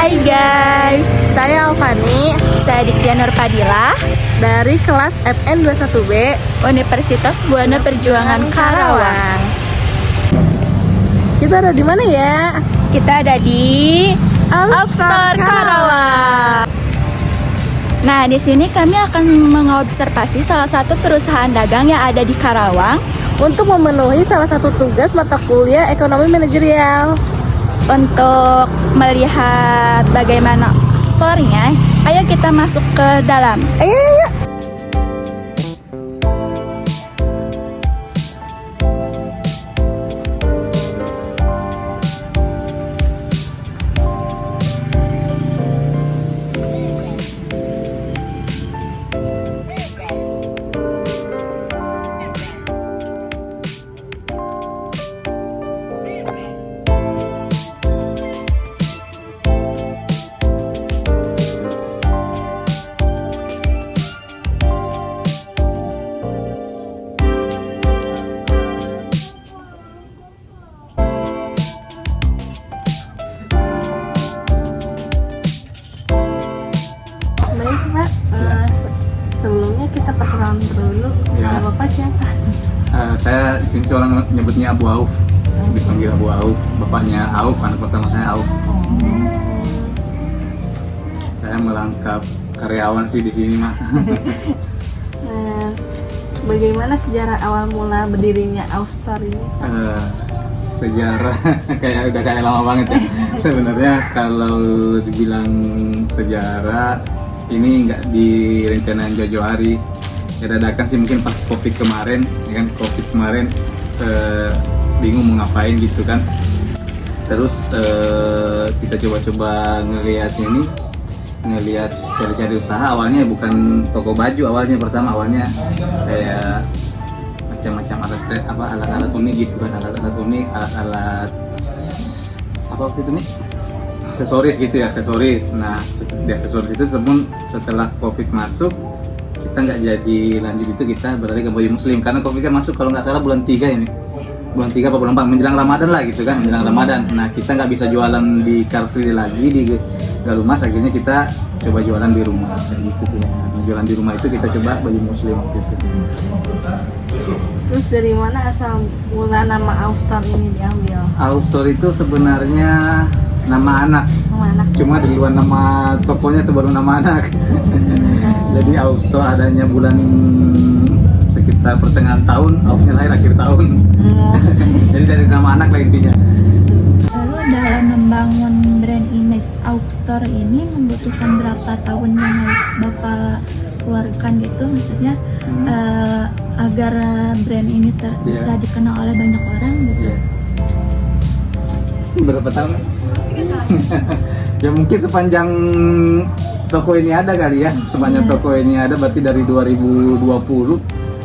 Hai guys, Saya Alfani saya Diktia Nurpadila, dari kelas FN 21B Universitas Buana Perjuangan Karawang. Kita ada di mana ya? Kita ada di Upstore Karawang. Nah, di sini kami akan mengobservasi salah satu perusahaan dagang yang ada di Karawang Untuk memenuhi salah satu tugas mata kuliah ekonomi manajerial. untuk melihat bagaimana store-nya. Ayo kita masuk ke dalam. Ayo. Baik Pak, sebelumnya kita perkenalan dulu. Ya. Bapak siapa? Saya di sini orang nyebutnya Abu Auf, dipanggil Abu Auf. Bapaknya Auf, anak pertama saya Auf. Saya melangkap karyawan sih di sini mah. Bagaimana sejarah awal mula berdirinya Upstore ini? Sejarah udah kayak lama banget ya. Sebenarnya kalau dibilang sejarah ini nggak direncanain jauh-jauh hari. Ya dadakan sih mungkin pas COVID kemarin, ya kan COVID kemarin bingung mau ngapain gitu kan. Terus kita coba-coba ngelihat cari-cari usaha. Awalnya bukan toko baju, awalnya kayak macam-macam alat-alat unik gitu kan, alat-alat unik, alat apa waktu itu nih, aksesoris gitu ya, aksesoris. Nah di aksesoris itu setelah COVID masuk, kita nggak jadi lanjut itu, kita beralih ke baju muslim karena COVID kan masuk kalau nggak salah bulan 3 ini, bulan 3 apa bulan 4 menjelang Ramadan lah gitu kan, menjelang Ramadan. Nah kita nggak bisa jualan di Car Free lagi di Galumas, akhirnya kita coba jualan di rumah kayak gitu sih. Nah, jualan di rumah itu kita coba baju muslim waktu itu. Terus dari mana asal mula nama Upstore ini diambil? Upstore itu sebenarnya nama anak, Nama anak. cuma di luar nama tokonya itu baru nama anak. Jadi Upstore adanya bulan sekitar pertengahan tahun, Aufnya lahir akhir tahun. Jadi dari nama anak lah intinya. Lalu dalam membangun brand image Upstore ini membutuhkan berapa tahun yang harus Bapak keluarkan gitu, maksudnya agar brand ini bisa dikenal oleh banyak orang gitu. Iya. Berapa tahun? Ya mungkin sepanjang toko ini ada kali ya. Sepanjang toko ini ada berarti dari 2020,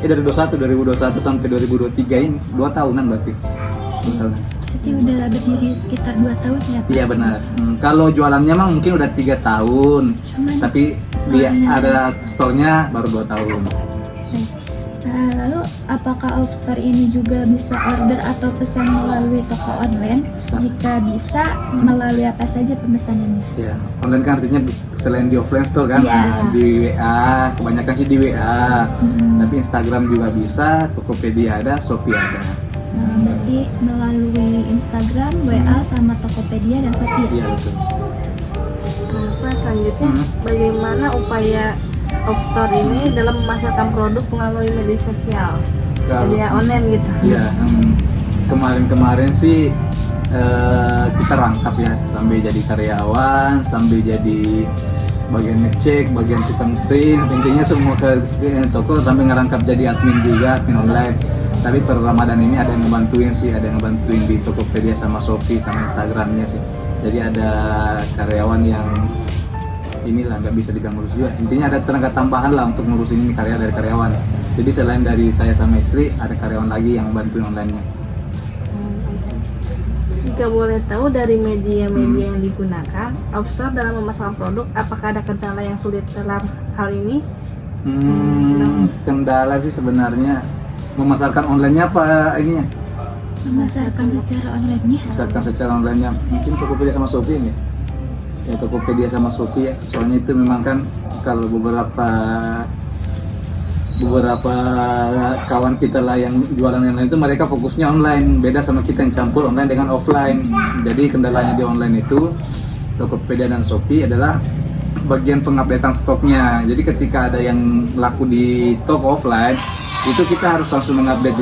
dari 2021 sampai 2023 ini 2 tahunan berarti. 2 tahunan. Jadi udah berdiri sekitar 2 tahun ya Pak? Iya benar. Kalau jualannya mah mungkin udah 3 tahun, tapi dia ada store-nya baru 2 tahun. Baik. Lalu apakah Upstore ini juga bisa order atau pesan melalui toko online? Bisa. Jika bisa, melalui apa saja pemesanannya? Ya, online kan artinya selain di offline store kan, Iya. di WA, kebanyakan sih di WA. Tapi Instagram juga bisa, Tokopedia ada, Shopee ada. Berarti melalui Instagram, WA, sama Tokopedia dan Shopee. Iya betul. Nah, Pak, selanjutnya bagaimana upaya Upstore ini dalam memasarkan produk melalui media sosial? Media online gitu. Iya, kemarin sih kita rangkap ya, sambil jadi karyawan, sambil jadi bagian ngecek, bagian tukang print, intinya semua ke toko sambil ngerangkap jadi admin juga, admin online. Tapi per Ramadan ini ada yang ngebantuin sih, ada yang ngebantuin di Tokopedia sama Shopee sama Instagramnya sih. Jadi ada karyawan yang inilah nggak bisa diganggu juga. Intinya ada tenaga tambahan lah untuk ngurusin ini karya dari karyawan. Jadi selain dari saya sama istri, ada karyawan lagi yang bantuin online-nya. Jika boleh tahu dari media-media yang digunakan Upstore dalam memasarkan produk, apakah ada kendala yang sulit dalam hal ini? Kendala sih sebenarnya memasarkan online-nya apa ininya? Memasarkan secara online-nya. Memasarkan secara online-nya mungkin Tokopedia sama Shopee ini. ya Tokopedia sama Shopee ya. Soalnya itu memang kan kalau beberapa kawan kita lah yang jualan yang lain itu mereka fokusnya online, beda sama kita yang campur online dengan offline. Jadi kendalanya di online itu Tokopedia dan Shopee adalah bagian pengupdatean stoknya. Jadi ketika ada yang laku di toko offline itu kita harus langsung mengupdate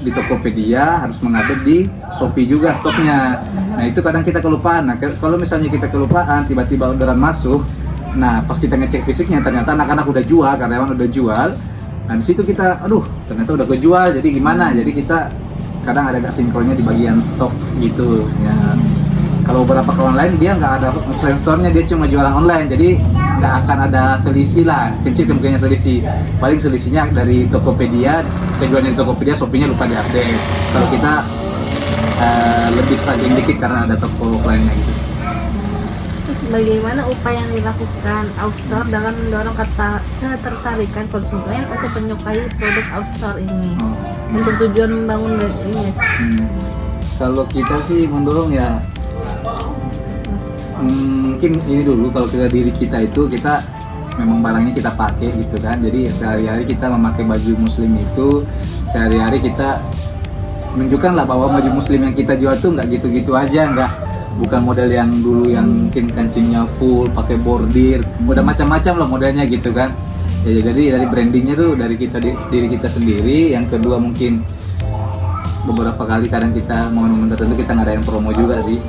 di Tokopedia, harus mengupdate di Shopee juga stoknya. Nah itu kadang kita kelupaan. Nah kalau misalnya kita kelupaan tiba-tiba orderan masuk, nah pas kita ngecek fisiknya ternyata anak-anak udah jual, karyawan udah jual. Nah di situ kita, aduh ternyata udah kejual, jadi gimana? Jadi kita kadang ada gak sinkronnya di bagian stok gitu. Ya. Kalau beberapa kawan lain dia nggak ada offline store-nya, dia cuma jualan online, jadi nggak akan ada selisih lah, kecil kemungkinan selisih. Paling selisihnya dari Tokopedia, penjualnya di Tokopedia, Shopee-nya lupa diupdate. Kalau kita lebih struggling dikit karena ada toko offline-nya gitu. Terus bagaimana upaya yang dilakukan Outstore dalam mendorong ketertarikan konsumen untuk menyukai produk Outstore ini untuk tujuan membangun brand image? Kalau kita sih mendorong ya mungkin ini dulu, kalau diri kita itu kita memang barangnya kita pakai gitu kan, jadi sehari-hari kita memakai baju muslim itu, sehari-hari kita menunjukkan lah bahwa baju muslim yang kita jual tuh nggak gitu-gitu aja, bukan model yang dulu yang mungkin kancingnya full pakai bordir, udah macam-macam lah modelnya gitu kan. Ya, jadi dari brandingnya tuh dari kita diri kita sendiri. Yang kedua mungkin beberapa kali kadang kita momen-momen tertentu kita ngadain promo juga sih.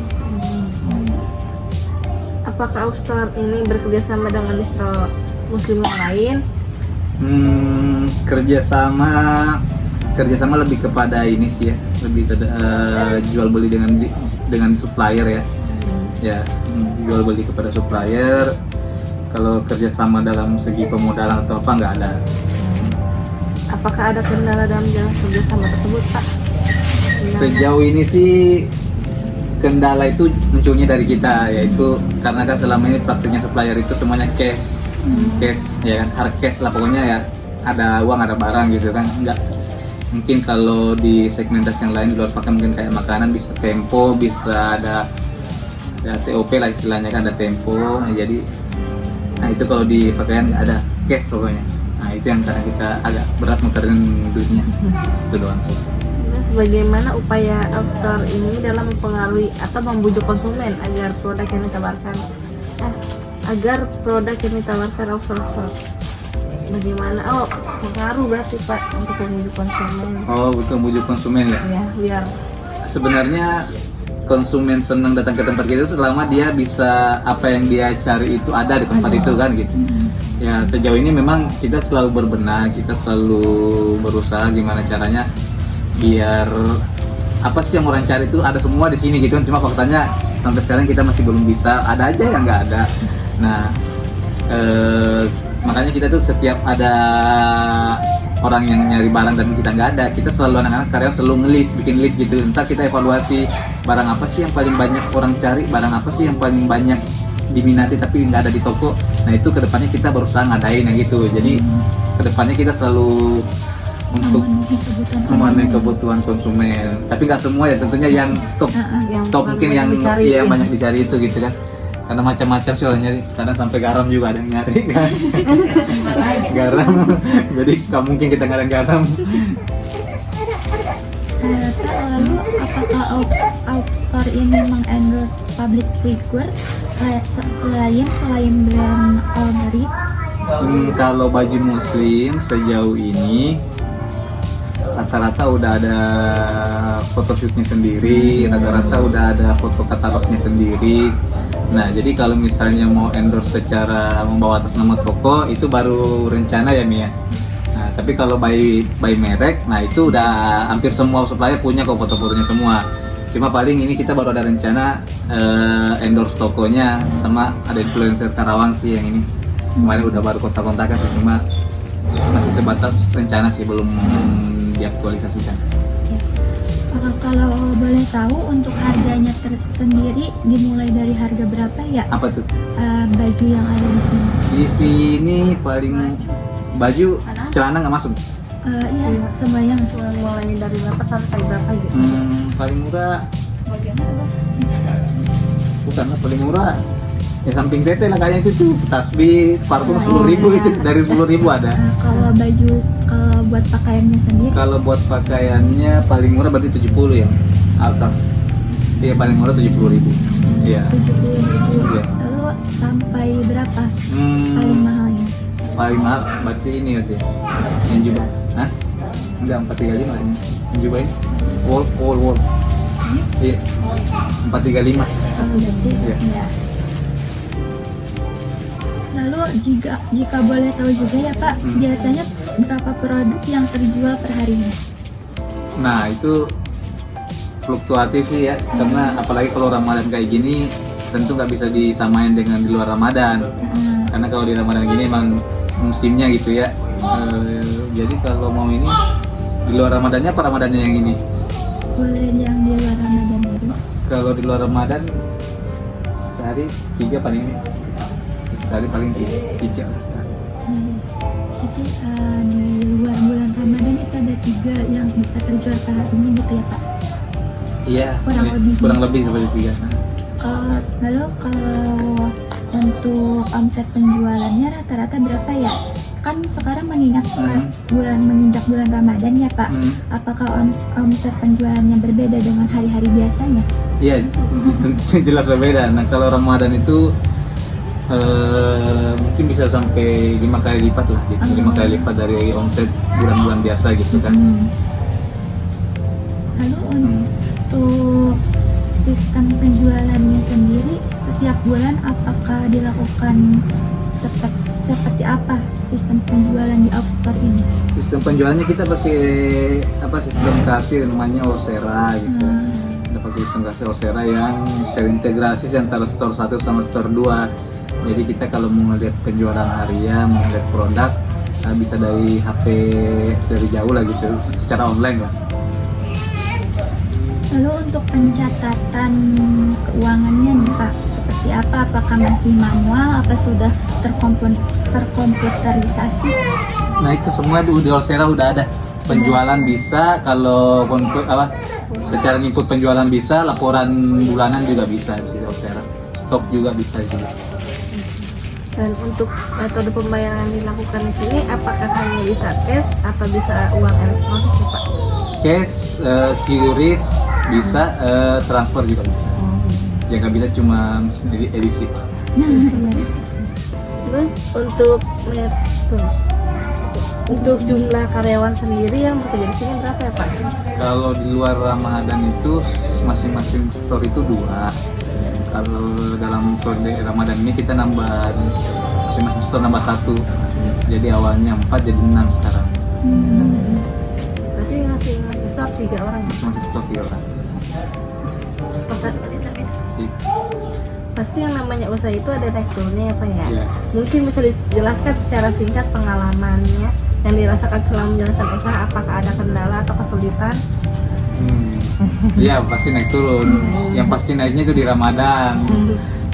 Apakah Outstore ini bekerjasama dengan distro muslim yang lain? Kerjasama lebih kepada ini sih ya, lebih ke jual beli dengan supplier ya. Ya, jual beli kepada supplier. Kalau kerjasama dalam segi pemodalan atau apa nggak ada. Apakah ada kendala dalam jalan kerjasama tersebut, Pak? Sejauh ini sih kendala itu munculnya dari kita, yaitu karena kan selama ini praktiknya supplier itu semuanya cash ya kan, hard cash lah pokoknya ya, ada uang ada barang gitu kan. Enggak, mungkin kalau di segmentasi yang lain di luar pakai mungkin kayak makanan bisa tempo, bisa ada ya, TOP lah istilahnya kan, ada tempo. Nah, jadi nah itu kalau di pakaian nggak ada cash pokoknya. Nah itu yang kadang kita agak berat muterin duitnya. Itu doang sih. Bagaimana upaya Outstore ini dalam mempengaruhi atau membujuk konsumen agar produk yang ditawarkan Outstore? Bagaimana? Pengaruh berarti Pak untuk membujuk konsumen. Untuk membujuk konsumen ya? Ya, biar sebenarnya konsumen senang datang ke tempat kita selama dia bisa apa yang dia cari itu ada di tempat itu kan gitu. Ya sejauh ini memang kita selalu berbenah, kita selalu berusaha gimana caranya biar apa sih yang orang cari itu ada semua di sini gitu kan. Cuma faktanya sampai sekarang kita masih belum bisa, ada aja yang nggak ada. Nah makanya kita tuh setiap ada orang yang nyari barang dan kita nggak ada, kita selalu anak-anak karyawan selalu bikin list gitu. Ntar kita evaluasi barang apa sih yang paling banyak orang cari, barang apa sih yang paling banyak diminati tapi nggak ada di toko. Nah itu kedepannya kita berusaha ngadain ya gitu. Jadi kedepannya kita selalu untuk memenuhi kebutuhan konsumen, tapi nggak semua ya tentunya, yang top mungkin yang banyak dicari itu gitu kan, karena macam-macam sih orang nyari, kadang sampai garam juga ada yang nyari kan. Garam, jadi nggak mungkin kita nggak ada garam. Lalu apakah Outstore ini mengendorse public figure selain brand Almarit? Kalau baju muslim sejauh ini rata-rata udah ada photoshootnya sendiri, rata-rata udah ada foto katalognya sendiri. Nah jadi kalau misalnya mau endorse secara membawa atas nama toko itu baru rencana ya Mia. Nah tapi kalau by merek, nah itu udah hampir semua supplier punya kok foto-fotonya semua. Cuma paling ini kita baru ada rencana endorse tokonya, sama ada influencer Karawang sih yang ini. Kemarin udah baru kontak-kontakan sih, cuma masih sebatas rencana sih, belum diaktualisasikan. Kalau boleh tahu untuk harganya tersendiri dimulai dari harga berapa ya? Apa tuh? Baju yang ada di sini. Di sini paling baju celana nggak masuk. Iya, sembayang. mulai dari berapa sampai berapa gitu? Paling murah. Bukan lah, paling murah Ya samping tete lah kayaknya itu tuh tasbih, parfum 10.000 itu dari 10.000 ada. Kalau baju kalau buat pakaiannya sendiri Kalau buat pakaiannya paling murah berarti 70 ya, Alkaf. Iya paling murah 70.000. Iya. 70.000. Iya. Lalu sampai berapa paling mahalnya? Paling mahal berarti ini berarti yang jubah. Hah? Enggak 435 ini. Yang jubah ini. Wall. Iya. 435. Oh, berarti Iya. ya. Lalu jika boleh tahu juga ya Pak, biasanya berapa produk yang terjual per harinya? Nah itu fluktuatif sih ya, karena apalagi kalau Ramadan kayak gini tentu nggak bisa disamain dengan di luar Ramadan. Karena kalau di Ramadan gini emang musimnya gitu ya. Jadi kalau mau ini di luar Ramadannya apa Ramadannya yang ini? Boleh yang di luar Ramadan dulu. Kalau di luar Ramadan sehari 3 paling ini. Sehari paling 3 lah. Jadi di luar bulan Ramadan itu ada 3 yang bisa terjual per harinya gitu ya Pak? Iya, Kurang lebih. lebih seperti 3. Lalu kalau untuk omset penjualannya rata-rata berapa ya? Kan sekarang menginjak bulan Ramadan ya Pak. Apakah omset penjualannya berbeda dengan hari-hari biasanya? Iya, jelas berbeda. Nah kalau Ramadan itu mungkin bisa sampai 5 kali lipat lah, gitu. 5 kali lipat dari omset bulan-bulan biasa gitu kan. Lalu untuk sistem penjualannya sendiri setiap bulan apakah dilakukan seperti apa sistem penjualan di Outstore ini? Sistem penjualannya kita pakai sistem kasir namanya Osera gitu. Kita pakai sistem kasir Osera yang terintegrasi antara store 1 sama store 2. Jadi kita kalau mau ngeliat penjualan harian, mau ngeliat produk bisa dari HP dari jauh lah gitu, secara online lah. Lalu untuk pencatatan keuangannya nih Pak, seperti apa? Apakah masih manual? Apa sudah terkomputerisasi? Nah itu semua di Osera udah ada. Penjualan bisa, kalau secara ngikut penjualan bisa, laporan bulanan juga bisa di Osera. Stok juga bisa juga. Dan untuk metode pembayaran yang dilakukan di sini, apakah hanya bisa cash atau bisa uang elektronik ya Pak? Cash, QRIS bisa, transfer juga bisa. Ya nggak bisa cuma sendiri edisi. Terus untuk jumlah karyawan sendiri yang bekerja di sini berapa ya Pak? Kalau di luar Ramadan itu masing-masing store itu 2. Kalau dalam periode Ramadan ini kita nambah masing-masing store nambah 1. Jadi awalnya 4 jadi 6 sekarang. Berarti masih stok 3 orang. Masing-masing store 3 orang. Pasti yang namanya usaha itu ada naik turunnya ya Pak ya? Iya. Mungkin bisa dijelaskan secara singkat pengalamannya yang dirasakan selama menjalankan usaha, apakah ada kendala atau kesulitan? Iya pasti naik turun. Yang pasti naiknya itu di Ramadan.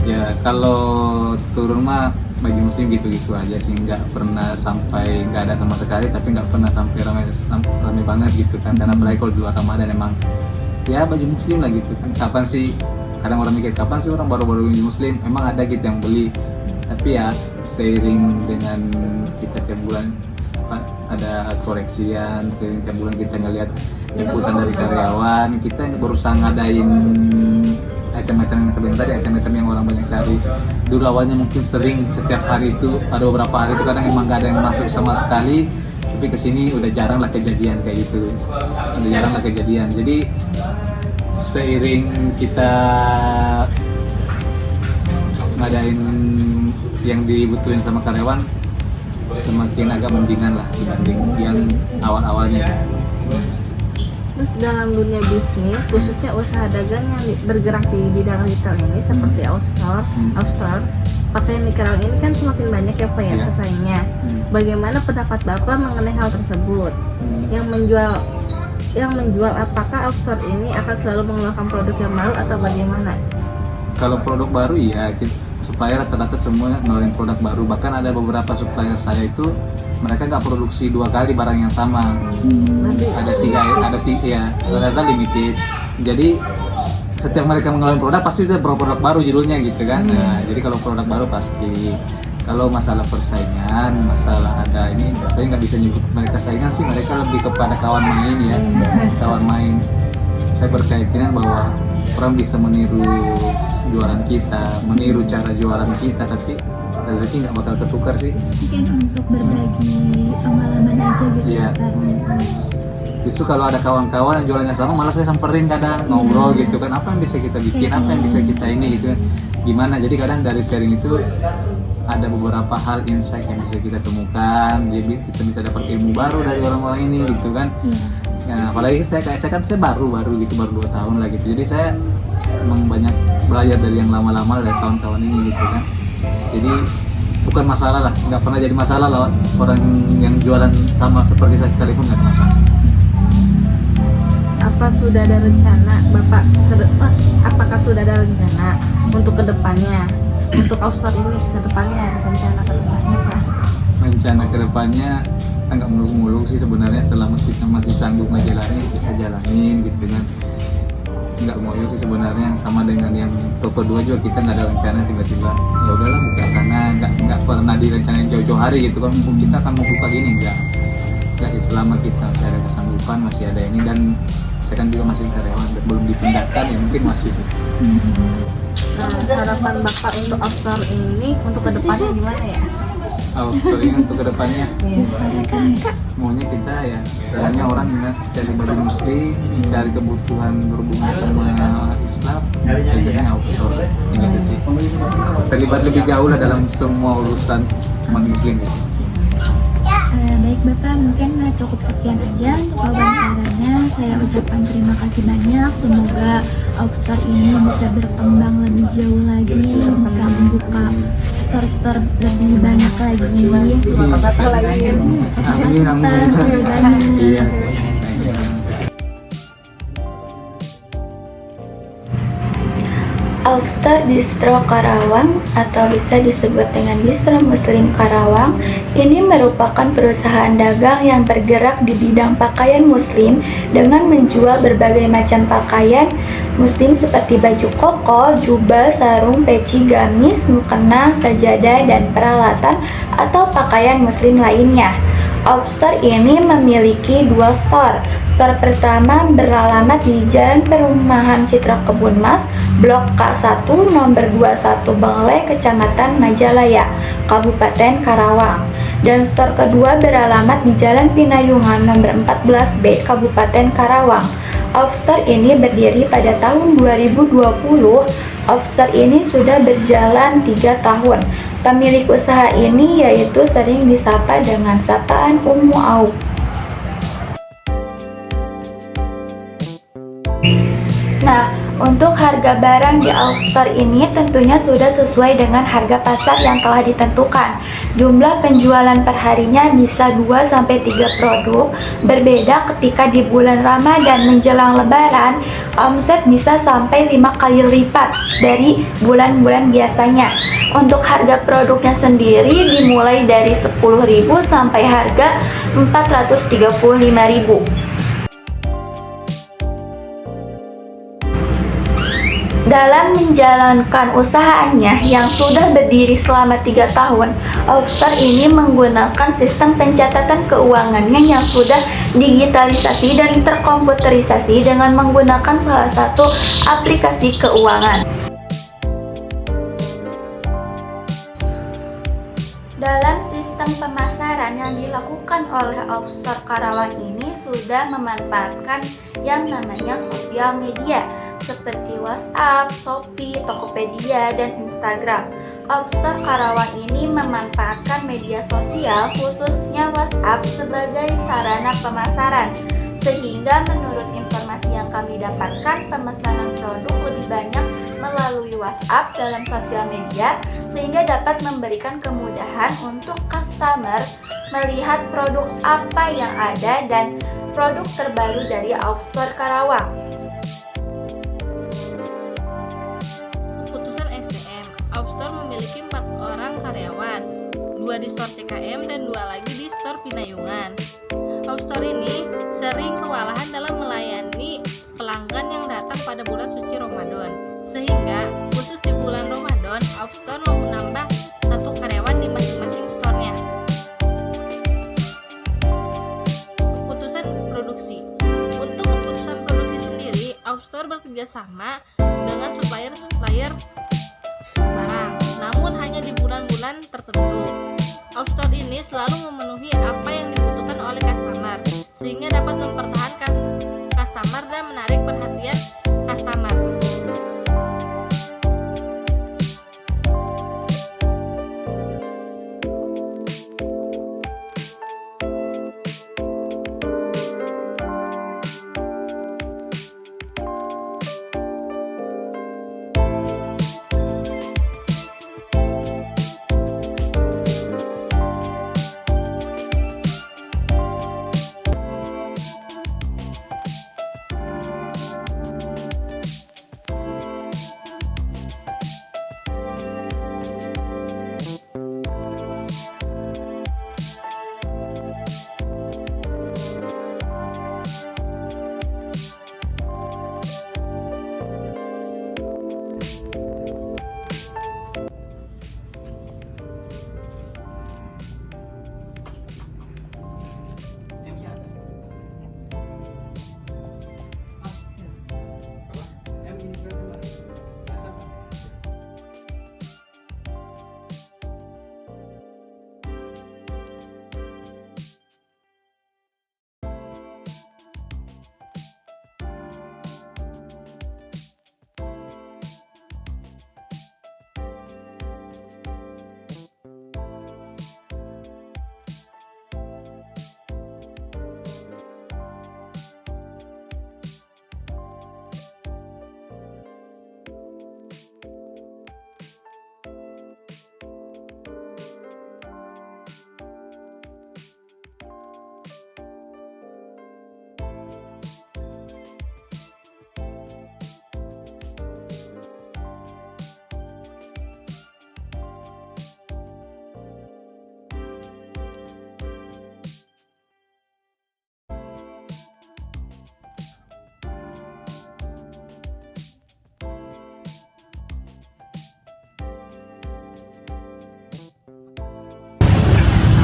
Ya kalau turun mah bagi muslim gitu-gitu aja sih, nggak pernah sampai nggak ada sama sekali, tapi nggak pernah sampai ramai banget gitu kan. Karena apalagi kalau di luar Ramadan emang ya baju muslim lah gitu kan. Kapan sih, kadang orang mikir kapan sih orang baru-baru baju muslim, emang ada gitu yang beli. Tapi ya seiring dengan kita tiap bulan ada koreksian, seiring tiap bulan kita ngelihat inputan dari karyawan, kita berusaha ngadain item-item yang sebenarnya tadi, item-item yang orang banyak cari. Dulu awalnya mungkin sering setiap hari itu, ada beberapa hari itu kadang emang gak ada yang masuk sama sekali, tapi kesini udah jarang lah kejadian kayak gitu, udah jarang lah kejadian. Jadi seiring kita ngadain yang dibutuhin sama karyawan, semakin agak mendingan lah dibanding yang awal-awalnya. Terus dalam dunia bisnis, khususnya usaha dagang yang bergerak di bidang retail ini seperti Outstore, pakaian di Karawang ini kan semakin banyak ya Pak ya pesaingnya. Bagaimana pendapat Bapak mengenai hal tersebut? Yang menjual apakah Outstore ini akan selalu mengeluarkan produk yang baru atau bagaimana? Kalau produk baru ya, supplier rata-rata semua ngeluarin produk baru. Bahkan ada beberapa supplier saya itu mereka nggak produksi 2 kali barang yang sama. Ada tiga ya, rata-rata limited. Jadi setiap mereka mengeluarkan produk pasti itu produk baru judulnya gitu kan. Nah, jadi kalau produk baru pasti. Kalau masalah persaingan, masalah ada ini, saya nggak bisa nyebut mereka saingan sih, mereka lebih kepada kawan main ya, kawan main. Saya berkeyakinan bahwa orang bisa meniru jualan kita, meniru cara jualan kita, tapi rezeki nggak bakal ketukar sih. Mungkin untuk berbagi pengalaman aja gitu Iya. ya Pak. Justru kalau ada kawan-kawan yang jualannya sama, malah saya samperin kadang ngobrol gitu kan, apa yang bisa kita bikin, apa yang bisa kita ini gitu kan, gimana. Jadi kadang dari sharing itu ada beberapa hal insight yang bisa kita temukan, jadi kita bisa dapat ilmu baru dari orang-orang ini gitu kan. Ya, apalagi saya kan saya baru gitu, baru 2 tahun lah gitu, jadi saya emang banyak belajar dari yang lama-lama, dari kawan-kawan ini gitu kan. Jadi bukan masalah lah, nggak pernah jadi masalah lah orang yang jualan sama seperti saya sekalipun, nggak ada masalah. Apa sudah ada rencana Bapak apakah sudah ada rencana untuk kedepannya, untuk Aufstar ini kedepannya, rencana kedepannya Pak? Rencana kedepannya kita nggak muluk-muluk sih sebenarnya, selama kita masih sanggup ngejalanin kita jalanin gitu kan. Nggak muluk sih sebenarnya, sama dengan yang toko 2 juga kita nggak ada rencana tiba-tiba ya udahlah buka sana, nggak pernah direncanain jauh-jauh hari gitu kan, kita akan mau buka gini nggak sih, selama kita masih ada kesanggupan, masih ada ini, dan saya kan juga masih karyawan dan belum dipindahkan ya mungkin masih sih. Nah, harapan Bapak untuk Aufstar ini untuk kedepannya gimana ya? Ini untuk kedepannya maunya kita ya, caranya orang cari baju muslim, cari kebutuhan berhubungan sama Islam, jadinya Aufstar gitu sih, terlibat lebih jauh lah dalam semua urusan umat muslim gitu. Baik Bapak, mungkin cukup sekian aja untuk wawancaranya. Saya ucapkan terima kasih banyak. Semoga Aufstar ini bisa berkembang lebih jauh lagi, bisa membuka store-store lebih banyak lagi. Amin, amin. Iya. Aufstar Distro Karawang atau bisa disebut dengan Distro Muslim Karawang ini merupakan perusahaan dagang yang bergerak di bidang pakaian muslim dengan menjual berbagai macam pakaian muslim seperti baju koko, jubah, sarung, peci, gamis, mukena, sajadah, dan peralatan atau pakaian muslim lainnya. Aufstar ini memiliki 2 store. Store pertama beralamat di Jalan Perumahan Citra Kebun Mas, Blok K1, nomor 21 Bengle, Kecamatan Majalaya, Kabupaten Karawang. Dan store kedua beralamat di Jalan Pinayungan, nomor 14B, Kabupaten Karawang. Aufstar ini berdiri pada tahun 2020. Aufstar ini sudah berjalan 3 tahun. Pemilik usaha ini yaitu sering disapa dengan sapaan Ummu Au. Nah, untuk harga barang di Aufstar ini tentunya sudah sesuai dengan harga pasar yang telah ditentukan. Jumlah penjualan perharinya bisa 2-3 produk. Berbeda ketika di bulan Ramadan menjelang Lebaran, omset bisa sampai 5 kali lipat dari bulan-bulan biasanya. Untuk harga produknya sendiri dimulai dari 10.000 sampai harga 435.000. Dalam menjalankan usahanya yang sudah berdiri selama 3 tahun, Aufstar ini menggunakan sistem pencatatan keuangannya yang sudah digitalisasi dan terkomputerisasi dengan menggunakan salah satu aplikasi keuangan. Dalam sistem pemasaran yang dilakukan oleh Aufstar Karawang ini sudah memanfaatkan yang namanya sosial media seperti WhatsApp, Shopee, Tokopedia, dan Instagram. Aufstar Karawang ini memanfaatkan media sosial khususnya WhatsApp sebagai sarana pemasaran, sehingga menurut informasi yang kami dapatkan pemesanan produk lebih banyak melalui WhatsApp dalam sosial media, sehingga dapat memberikan kemudahan untuk customer melihat produk apa yang ada dan produk terbaru dari Aufstar Karawang. Keputusan SDM, Aufstar memiliki 4 orang karyawan, 2 di store CKM dan 2 lagi di store Pinayungan. Aufstar ini sering kewalahan dalam melayani pelanggan yang datang pada bulan suci Ramadan. Sehingga khusus di bulan Ramadan, Outstore mau menambah 1 karyawan di masing-masing store-nya. Keputusan produksi. Untuk keputusan produksi sendiri, Outstore bekerja sama dengan supplier-supplier barang, namun hanya di bulan-bulan tertentu. Outstore ini selalu memenuhi apa yang dibutuhkan oleh customer, sehingga dapat mempertahankan customer dan menarik perhatian customer.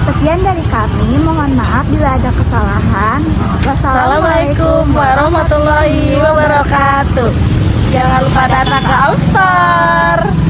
Sekian dari kami, mohon maaf bila ada kesalahan. Assalamualaikum warahmatullahi wabarakatuh. Jangan lupa datang ke Outstore.